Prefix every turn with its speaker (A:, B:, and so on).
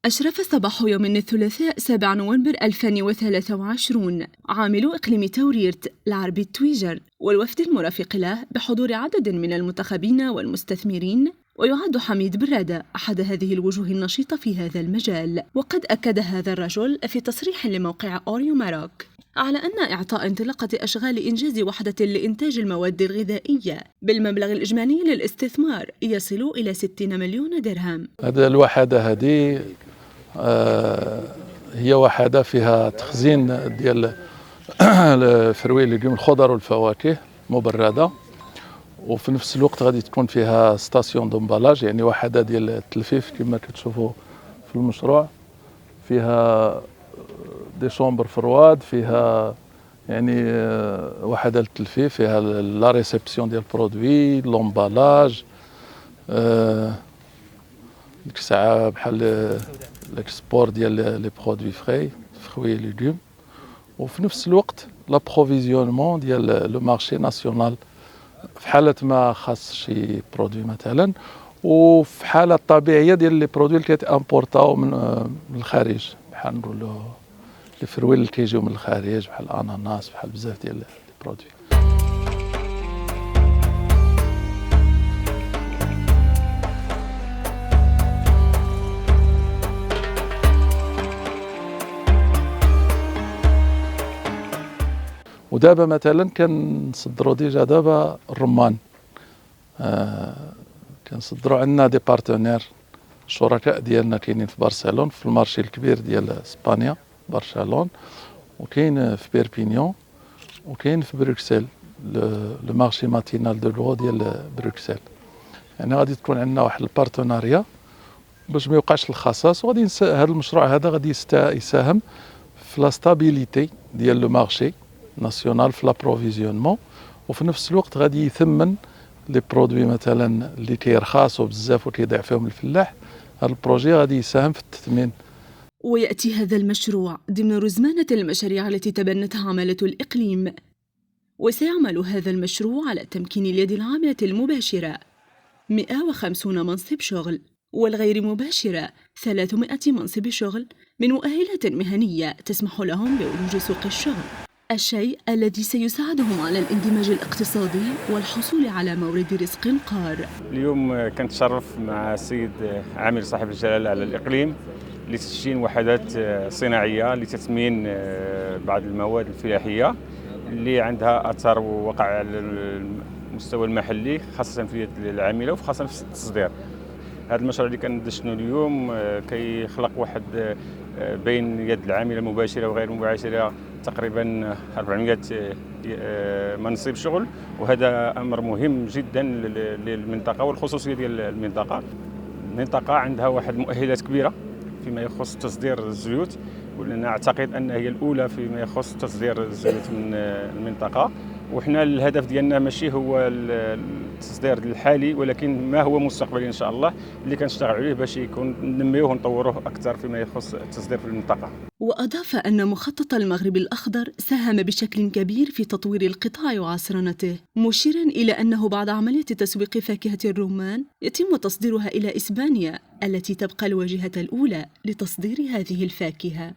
A: أشرف صباح يوم الثلاثاء 7 نوفمبر 2023 عامل إقليم توريرت العربي التويجر والوفد المرافق له بحضور عدد من المنتخبين والمستثمرين، ويعد حميد برادة أحد هذه الوجوه النشيطة في هذا المجال. وقد أكد هذا الرجل في تصريح لموقع أوريو ماروك على أن إعطاء انطلاقة أشغال إنجاز وحدة لإنتاج المواد الغذائية بالمبلغ الإجمالي للاستثمار يصل إلى 60 مليون درهم.
B: هذا الوحدة هذه هي وحدة فيها تخزين ديال الفروي الليجوم الخضر والفواكه مبردة، وفي نفس الوقت غادي تكون فيها ستاسيون دومبالاج، يعني وحدة ديال التلفيف كما كتشوفوا في المشروع. فيها دي شومبر فرواد، فيها يعني وحدة للتلفيف، فيها لا ريسبسيون ديال البرودوي، لومبالاج، ديك الساعة بحال الاكسبور ديال لي برودوي فخوي ليغوم، وفي نفس الوقت لابروفيزيونمون ديال لو مارشي ناسيونال في حالة ما خاص شي برودوي مثلا، وفي حالة طبيعية ديال لي برودوي اللي كيتامبورطاو من الخارج، بحال نقولوا لي فروي اللي كيجيو من الخارج بحال الاناناس، بحال بزاف ديال لي برودوي. ودابا مثلا كنصدروا ديجا دابا الرمان، كنصدروا عندنا دي بارتنير شركاء ديالنا كاينين في برشلونة في المارشي الكبير ديال اسبانيا برشلونة، وكاين في بيربينيون، وكاين في بروكسل لو مارشي ماتينال دو لو ديال بروكسل. يعني غادي تكون عندنا واحد البارتناريا باش ما يوقعش الخصاص، وغادي هذا المشروع هذا غادي يساهم في لا ستابيليتي ديال لو مارشي ناسيونال في لابروفيزيونمون، وفي نفس الوقت غادي يثمن لي برودوي مثلا اللي كيرخصوا بزاف وكيضيع فيهم الفلاح. هذا البروجي غادي يساهم في التثمين.
A: ويأتي هذا المشروع ضمن رزمانة المشاريع التي تبنتها عمالة الإقليم، وسيعمل هذا المشروع على تمكين اليد العاملة المباشرة 150 منصب شغل، والغير مباشرة 300 منصب شغل من مؤهلات مهنية تسمح لهم بولوج سوق الشغل، الشيء الذي سيساعدهم على الاندماج الاقتصادي والحصول على مورد رزق قار.
C: اليوم كنتشرف مع السيد عامل صاحب الجلالة على الإقليم لتشجيع وحدات صناعية لتثمين بعض المواد الفلاحية اللي عندها أثر ووقع على المستوى المحلي، خاصة في اليد العاملة وخاصة في التصدير. هذا المشروع اللي كندشنو اليوم كيخلق واحد بين اليد العاملة المباشرة وغير المباشرة تقريبا 400 منصب شغل، وهذا أمر مهم جدا للمنطقة والخصوصية ديال المنطقة. المنطقة عندها واحد مؤهلات كبيرة فيما يخص تصدير الزيوت، ولأن أعتقد أنها هي الأولى فيما يخص تصدير الزيوت من المنطقة، وحنا الهدف ديالنا ماشي هو التصدير الحالي، ولكن ما هو مستقبلي ان شاء الله اللي كنشتغل عليه باش يكون ننميوه ونطوروه اكثر فيما يخص التصدير في المنطقه.
A: وأضاف أن مخطط المغرب الأخضر ساهم بشكل كبير في تطوير القطاع وعصرنته، مشيرا إلى أنه بعد عملية تسويق فاكهة الرمان يتم تصديرها إلى إسبانيا التي تبقى الواجهة الأولى لتصدير هذه الفاكهة.